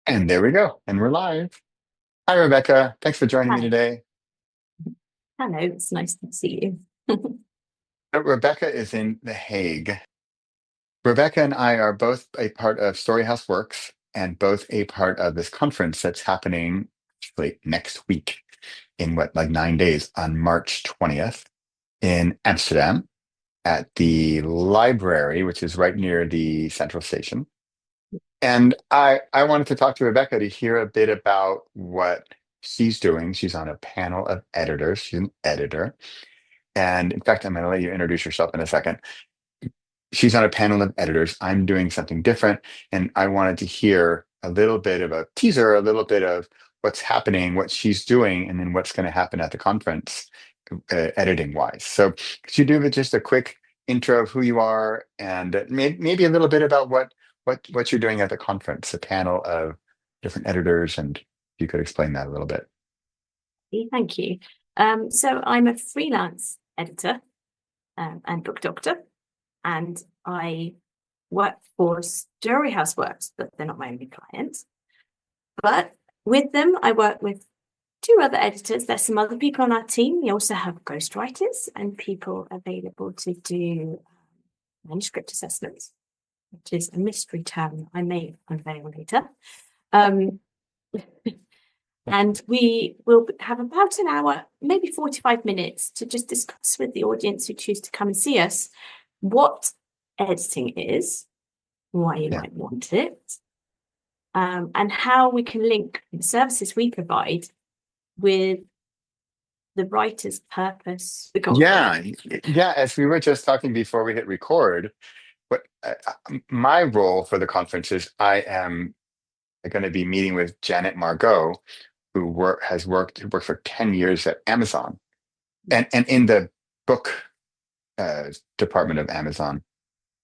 And there we go. And we're live. Hi, Rebecca. Thanks for joining me Hi. today. Hello, it's nice to see you. Rebecca is in The Hague. Rebecca and I are both a part of StoryHouse Works and both a part of this conference that's happening actually next week in like 9 days on March 20th in Amsterdam at the library, which is right near the central station. And I wanted to talk to Rebecca to hear a bit about what she's doing. She's on a panel of editors. She's an editor. And in fact, I'm going to let you introduce yourself in a second. She's on a panel of editors. I'm doing something different. And I wanted to hear a little bit of a teaser, a little bit of what's happening, what she's doing, and then what's going to happen at the conference, editing wise. So, could you do just a quick intro of who you are and maybe a little bit about what you're doing at the conference, a panel of different editors, and you could explain that a little bit. Thank you. So I'm a freelance editor and book doctor, and I work for StoryHouse Works, but they're not my only client. But with them, I work with two other editors. There's some other people on our team. We also have ghostwriters and people available to do manuscript assessments, which is a mystery term I may unveil later. Um, And we will have about an hour, maybe 45 minutes, to just discuss with the audience who choose to come and see us what editing is, why you Yeah. might want it, and how we can link the services we provide with the writer's purpose, the goal. Yeah, yeah. As we were just talking before we hit record, what my role for the conference is I am going to be meeting with Janet Margot, who who worked for 10 years at Amazon and in the book department of Amazon,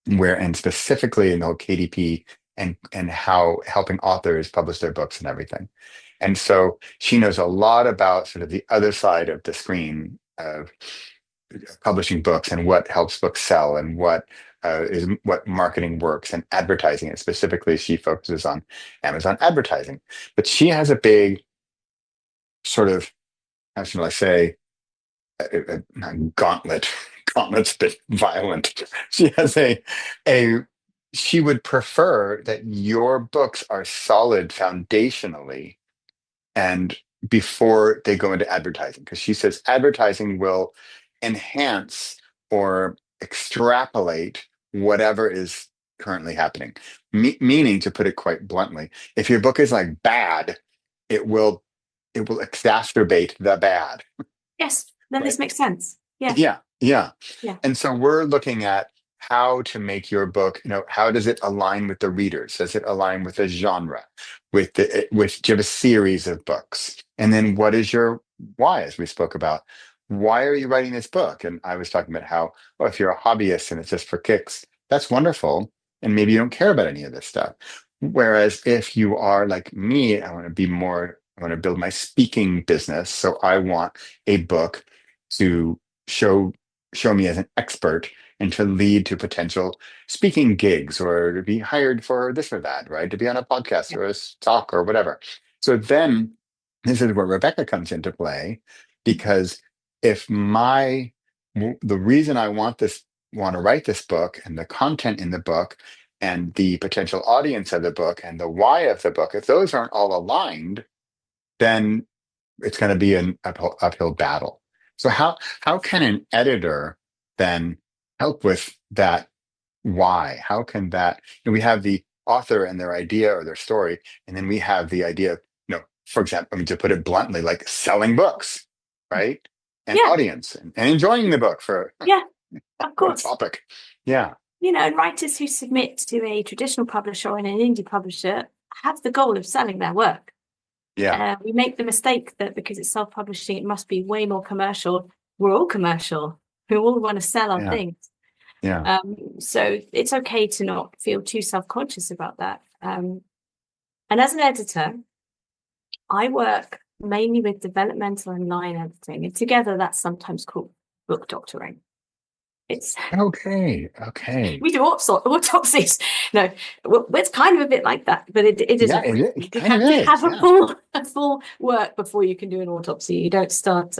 and specifically in the whole KDP and how helping authors publish their books and everything. And so she knows a lot about sort of the other side of the screen of publishing books and what helps books sell and what marketing works and advertising. And specifically, she focuses on Amazon advertising. But she has a big sort of, how should I say, gauntlet. Gauntlet's a bit violent. She has a she would prefer that your books are solid foundationally and before they go into advertising, because she says advertising will enhance or extrapolate whatever is currently happening. Meaning, to put it quite bluntly, if your book is like bad, it will it will exacerbate the bad, Yes, then right? this makes sense. Yeah, Yeah, yeah. yeah, And so we're looking at how to make your book, how does it align with the readers? Does it align with the genre? Do you have a series of books? And then what is your why, as we spoke about? Why are you writing this book? And I was talking about how, well, if you're a hobbyist and it's just for kicks, that's wonderful. And maybe you don't care about any of this stuff. Whereas if you are like me, I want to build my speaking business. So I want a book to show show me as an expert and to lead to potential speaking gigs or to be hired for this or that, right? To be on a podcast yeah, or a talk or whatever. So then this is where Rebecca comes into play, because if the reason I want to write this book and the content in the book and the potential audience of the book and the why of the book, if those aren't all aligned, then it's going to be an uphill battle. So how can an editor then help with that why? How can that, we have the author and their idea or their story, and then we have the idea of, for example, I mean, to put it bluntly, like selling books, right? And yeah, audience and enjoying the book for yeah, of what a course. topic. Yeah, And writers who submit to a traditional publisher and an indie publisher have the goal of selling their work. yeah, We make the mistake that because it's self-publishing, it must be way more commercial. We're all commercial. We all want to sell our yeah, things. yeah, So it's okay to not feel too self-conscious about that. And as an editor, I work mainly with developmental and line editing, and together that's sometimes called book doctoring. It's Okay. we do autopsies. No, well, it's kind of a bit like that, but it Yeah, isn't really. it You kind of have to is. have Yeah. a full work before you can do an autopsy. You don't start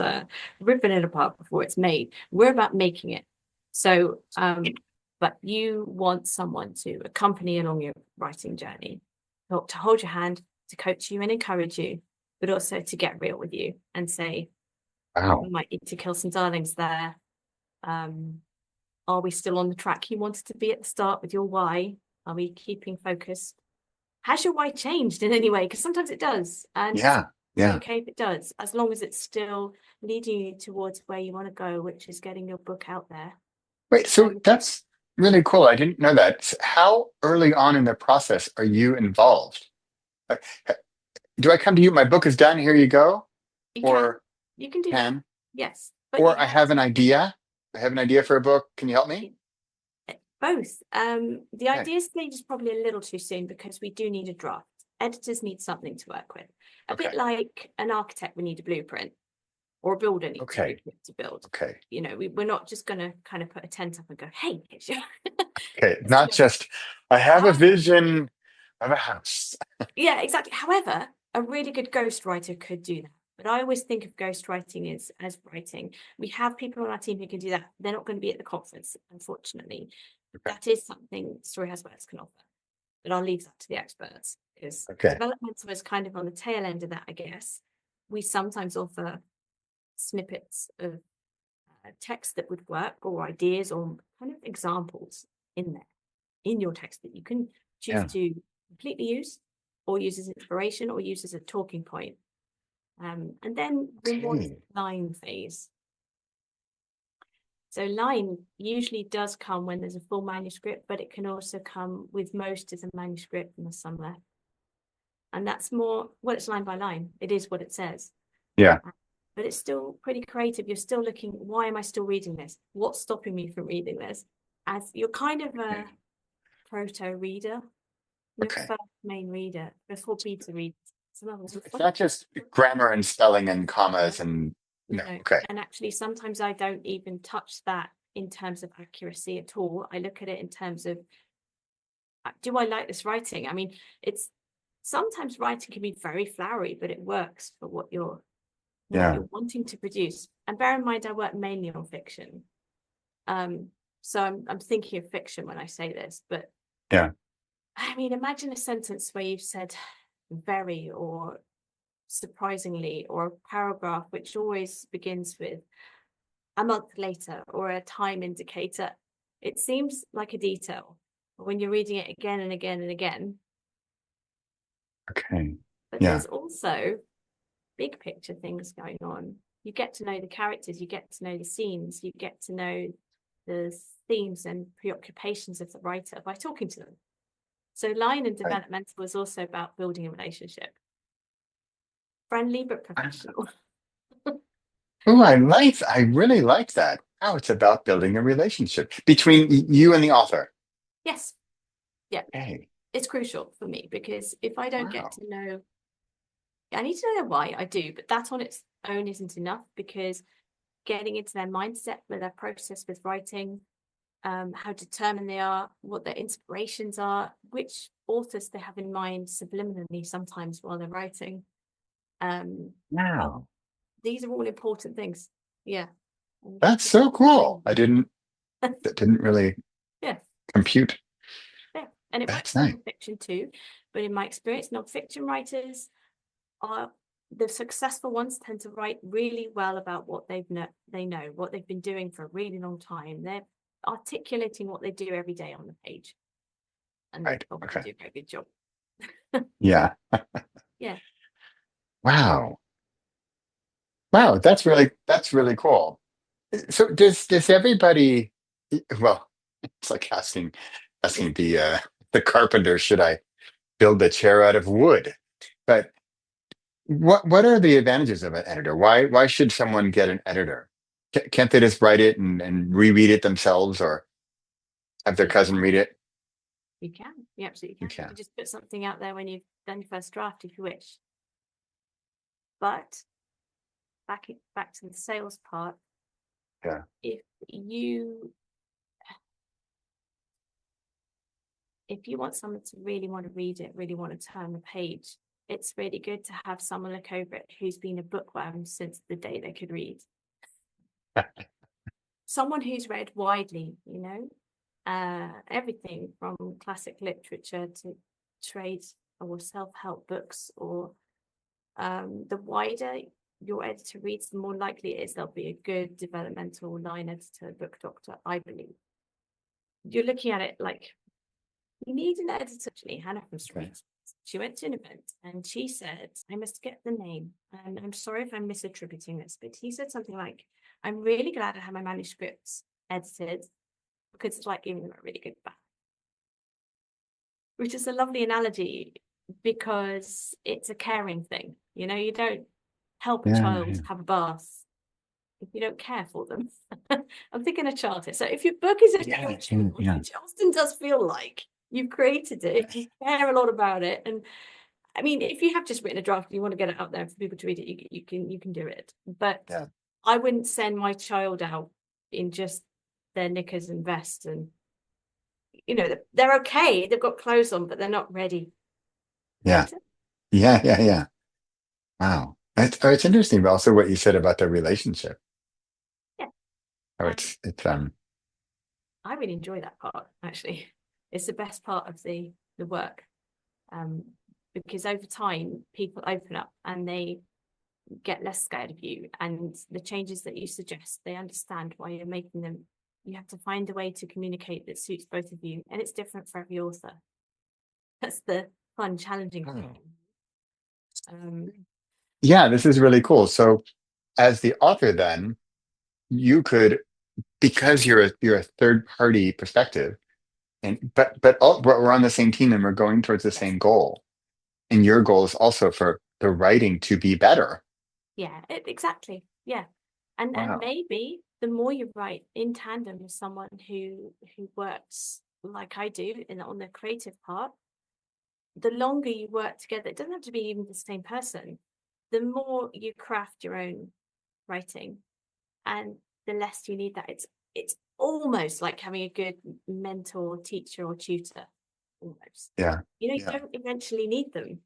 ripping it apart before it's made. We're about making it. So, but you want someone to accompany along your writing journey, to hold your hand, to coach you and encourage you, but also to get real with you and say, we Wow. might need to kill some darlings there. Are we still on the track you wanted to be at the start with your why? Are we keeping focused? Has your why changed in any way? Because sometimes it does. And it's Yeah. Yeah. okay if it does, as long as it's still leading you towards where you want to go, which is getting your book out there. Wait, so Um, that's really cool. I didn't know that. How early on in the process are you involved? Uh, Do I come to you? My book is done. Here you go. you can, Or you can do that. can, Yes. But you or I have have an to idea. I have an idea for a book. Can you help me? both. The Okay. idea stage is probably a little too soon because we do need a draft. Editors need something to work with. A bit Okay. like an architect, we need a blueprint. Or a builder needs a Okay. blueprint to build. Okay. You know, we're not just going to kind of put a tent up and go, hey, it's your Okay. it's Not just, I have a however, vision of a house. yeah, exactly. However, a really good ghostwriter could do that. But I always think of ghostwriting as writing. We have people on our team who can do that. They're not going to be at the conference, unfortunately. Okay. That is something StoryHouse Works can offer. But I'll leave that to the experts because Okay. developmental is kind of on the tail end of that, I guess. We sometimes offer snippets of text that would work or ideas or kind of examples in there in your text that you can choose Yeah. to completely use or use as inspiration or use as a talking point. And then we're more into Okay. the line phase. So line usually does come when there's a full manuscript, but it can also come with most as a manuscript and there's some left. And that's more, well, it's line by line. It is what it says. Yeah. But it's still pretty creative. You're still looking, why am I still reading this? What's stopping me from reading this? As you're kind of a Okay. proto reader, your Okay. first main reader before beta reads. It's another It's one. not just grammar and spelling and commas and no. No. Okay. And actually, sometimes I don't even touch that in terms of accuracy at all. I look at it in terms of, do I like this writing? I mean, it's sometimes writing can be very flowery, but it works for what Yeah. you're wanting to produce. And bear in mind, I work mainly on fiction. So I'm thinking of fiction when I say this, but Yeah. I mean, imagine a sentence where you've said very or surprisingly, or a paragraph which always begins with a month later or a time indicator. It seems like a detail, but when you're reading it again and again and again, Okay. but Yeah. there's also big picture things going on. You get to know the characters, you get to know the scenes, you get to know the themes and preoccupations of the writer by talking to them. So line and Right. developmental is also about building a relationship. Friendly but professional. Oh, I really like that. How it's about building a relationship between you and the author. Yes. Yeah. Hey. It's crucial for me because if I don't get Wow. to know, I need to know their why, I do, but that on its own isn't enough because getting into their mindset with their process with writing, how determined they are, what their inspirations are, which authors they have in mind subliminally sometimes while they're writing. Wow. These are all important things. Yeah. And That's just so cool. find That didn't really yeah, compute. yeah. And it works That's for nice. non-fiction too. But in my experience, non-fiction writers are the successful ones tend to write really well about what they know, what they've been doing for a really long time. They're articulating what they do every day on the page. And they Right. probably Okay. do a very good job. Yeah. Yeah. Wow. Wow. That's really cool. So does everybody, well, it's like asking the carpenter, should I build a chair out of wood? But what are the advantages of an editor? Why should someone get an editor? Can't they just write it and reread it themselves or have their You cousin can. read it? You can. You absolutely You can. You can. can just put something out there when you've done your first draft if you wish. But back to the sales part, Yeah. if you if you want someone to really want to read it, really want to turn the page, it's really good to have someone look over it who's been a bookworm since the day they could read. Someone who's read widely, everything from classic literature to trade or self-help books, or the wider your editor reads, the more likely it is they'll be a good developmental line editor, book doctor, I believe. You're looking at it like, you need an editor. Actually, Hannah from Street, she went to an event and she said, I must get the name, and I'm sorry if I'm misattributing this, but he said something like, I'm really glad I have my manuscripts edited because it's like giving them a really good bath. Which is a lovely analogy because it's a caring thing. You don't help a child have a bath if you don't care for them. I'm thinking a child here. So if your book is a child, which often does feel like you've created it, you care a lot about it. And I mean, if you have just written a draft and you want to get it out there for people to read it, you can do it. But I wouldn't send my child out in just their knickers and vest, and they're okay, they've got clothes on, but they're not ready. Yeah. Wow. It's interesting, but also what you said about the relationship. Yeah. It's I really enjoy that part, actually. It's the best part of the work. Because over time people open up and they get less scared of you, and the changes that you suggest, they understand why you're making them. You have to find a way to communicate that suits both of you, and it's different for every author. That's the fun, challenging thing. This is really cool. So as the author, then you could, because you're a third party perspective, and but we're on the same team and we're going towards the same goal. And your goal is also for the writing to be better. Yeah, exactly. Yeah. And maybe the more you write in tandem with someone who works like I do on the creative part, the longer you work together, it doesn't have to be even the same person, the more you craft your own writing, and the less you need that. It's almost like having a good mentor, teacher, or tutor, almost. You don't eventually need them.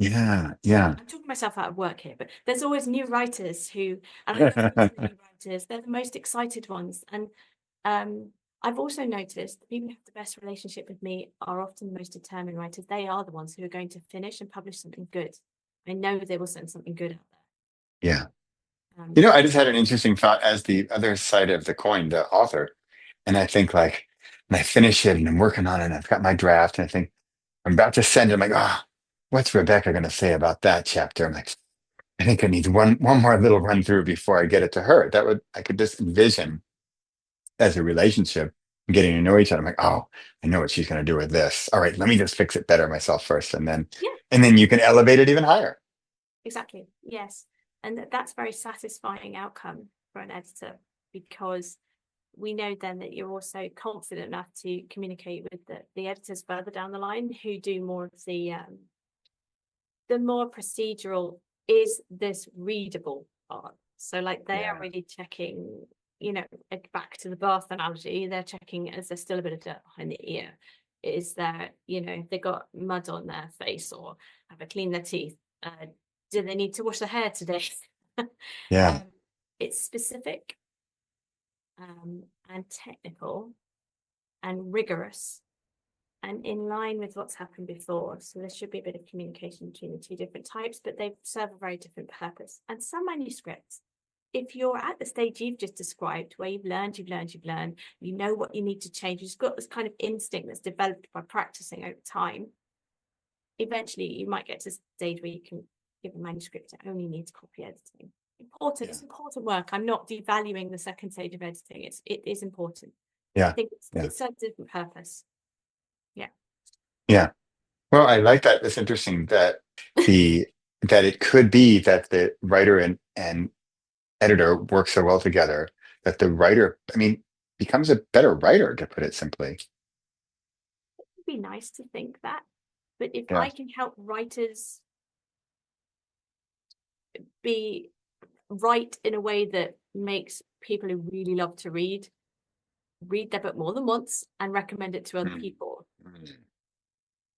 I'm talking myself out of work here, but there's always new writers who, and I love new writers, they're the most excited ones. And I've also noticed the people who have the best relationship with me are often the most determined writers. They are the ones who are going to finish and publish something good. I know they will send something good out there. I just had an interesting thought as the other side of the coin, the author. And I think like, and I finish it and I'm working on it and I've got my draft and I think I'm about to send it. I'm like, what's Rebecca going to say about that chapter? I'm like, I think I need one more little run through before I get it to her. I could just envision as a relationship getting to know each other. I'm like, oh, I know what she's going to do with this. All right, let me just fix it better myself first. And then you can elevate it even higher. Exactly. Yes. And that's a very satisfying outcome for an editor, because we know then that you're also confident enough to communicate with the editors further down the line who do more of the more procedural, is this readable part. So like they are really checking, back to the bath analogy, they're checking, is there still a bit of dirt behind the ear? Is there, they got mud on their face, or have they cleaned their teeth? Do they need to wash their hair today? It's specific and technical and rigorous and in line with what's happened before. So there should be a bit of communication between the two different types, but they serve a very different purpose. And some manuscripts, if you're at the stage you've just described, where you've learned, you know what you need to change, you've got this kind of instinct that's developed by practicing over time, eventually you might get to a stage where you can give a manuscript that only needs copy editing. It's important work. I'm not devaluing the second stage of editing. It is important. I think it serves a different purpose. Well, I like that. It's interesting that that it could be that the writer and editor work so well together that the writer, becomes a better writer, to put it simply. It would be nice to think that, but if I can help writers write in a way that makes people who really love to read their book more than once and recommend it to other people, Mm.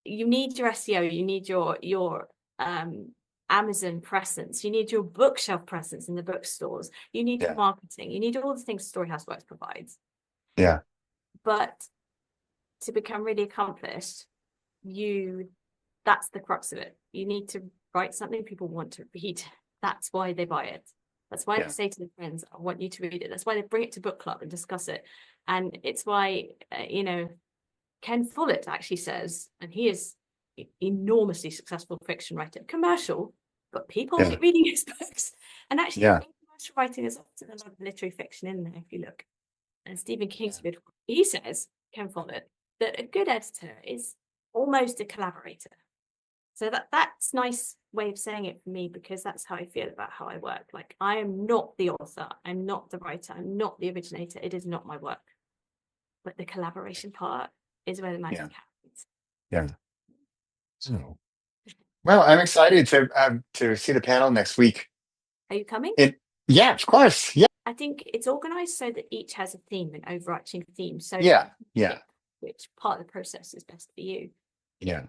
You need your SEO, you need your Amazon presence, you need your bookshelf presence in the bookstores, you need your Yeah. marketing, you need all the things Storyhouse Works provides. Yeah. But to become really accomplished, that's the crux of it. You need to write something people want to read. That's why they buy it. That's why they Yeah. say to their friends, I want you to read it. That's why they bring it to book club and discuss it. And it's why, Ken Follett actually says, and he is enormously successful fiction writer, commercial, but people Yeah. like reading his books. And actually, Yeah. in commercial writing, there's often a lot of literary fiction in there if you look. And Stephen Yeah. King's beautiful. He says, Ken Follett, that a good editor is almost a collaborator. So that's nice way of saying it for me, because that's how I feel about how I work. Like, I am not the author, I'm not the writer, I'm not the originator. It is not my work. But the collaboration part is where the Yeah. magic happens. Yeah. So, well, I'm excited to see the panel next week. Are you coming? It, yeah, of course. Yeah. I think it's organized so that each has a theme, an overarching theme. So you Yeah. can Yeah. pick which part of the process is best for you. Yeah.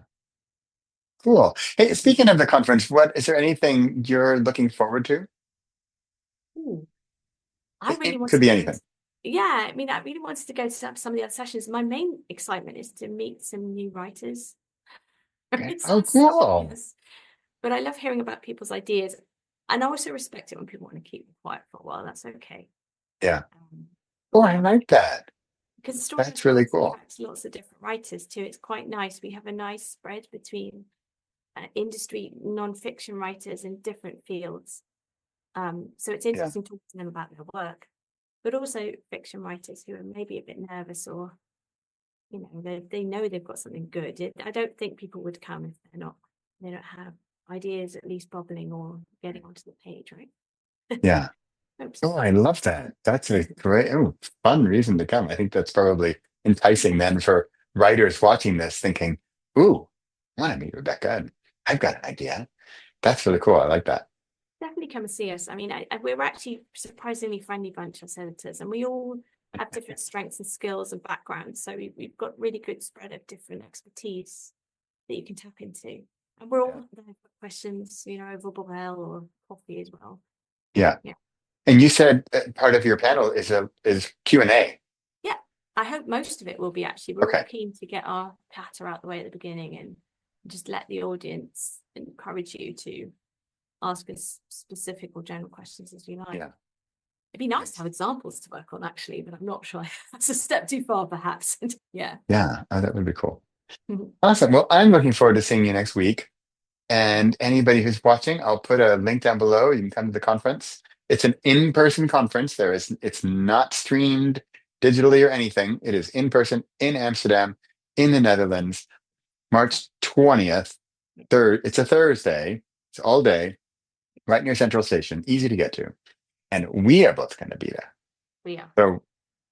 Cool. Hey, speaking of the conference, what is there anything you're looking forward to? Ooh, I really It wanted could to be go. anything. Yeah, I mean, I really wanted to go to some of the other sessions. My main excitement is to meet some new writers. Okay. It Oh, sounds so cool. obvious, but I love hearing about people's ideas. And I also respect it when people want to keep quiet for a while. That's okay. Yeah. Um, Oh, I yeah, like that. because the That's Storyhouse really Works cool. attracts lots of different writers too. It's quite nice. We have a nice spread between industry non-fiction writers in different fields. So it's Yeah. interesting talking to them about their work, but also fiction writers who are maybe a bit nervous, or they know they've got something good. I don't think people would come if they don't have ideas at least bubbling or getting onto the page, right? Yeah. Hope so. Oh, I love that. That's a great, oh, fun reason to come. I think that's probably enticing then for writers watching this thinking, ooh, I want to meet Rebecca. And I've got an idea. That's really cool. I like that. Definitely come and see us. I mean, we're actually a surprisingly friendly bunch of senators, and we all have different strengths and skills and backgrounds. So we've got really good spread of different expertise that you can tap into. And we're Yeah. all there for questions, over Bobel or coffee as well. Yeah. Yeah. And you said part of your panel is Q&A. Yeah. I hope most of it will be actually. We're all Okay. keen to get our patter out the way at the beginning and just let the audience encourage you to ask us specific or general questions as you like. Yeah. It'd be nice to Nice. have examples to work on, actually, but I'm not sure that's a step too far, perhaps. Yeah. Yeah. Oh, that would be cool. Awesome. Well, I'm looking forward to seeing you next week. And anybody who's watching, I'll put a link down below. You can come to the conference. It's an in-person conference. It's not streamed digitally or anything. It is in person in Amsterdam, in the Netherlands, March 20th. It's a Thursday. It's all day, right near Central Station, easy to get to. And we are both going to be there. Yeah. So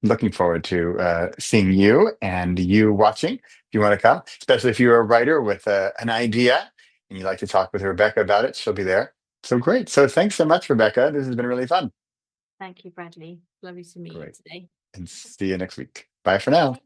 looking forward to seeing you and you watching. If you want to come, especially if you're a writer with an idea and you'd like to talk with Rebecca about it, she'll be there. So great. So thanks so much, Rebecca. This has been really fun. Thank you, Bradley. Lovely to meet you Great. today. And see you next week. Bye for now.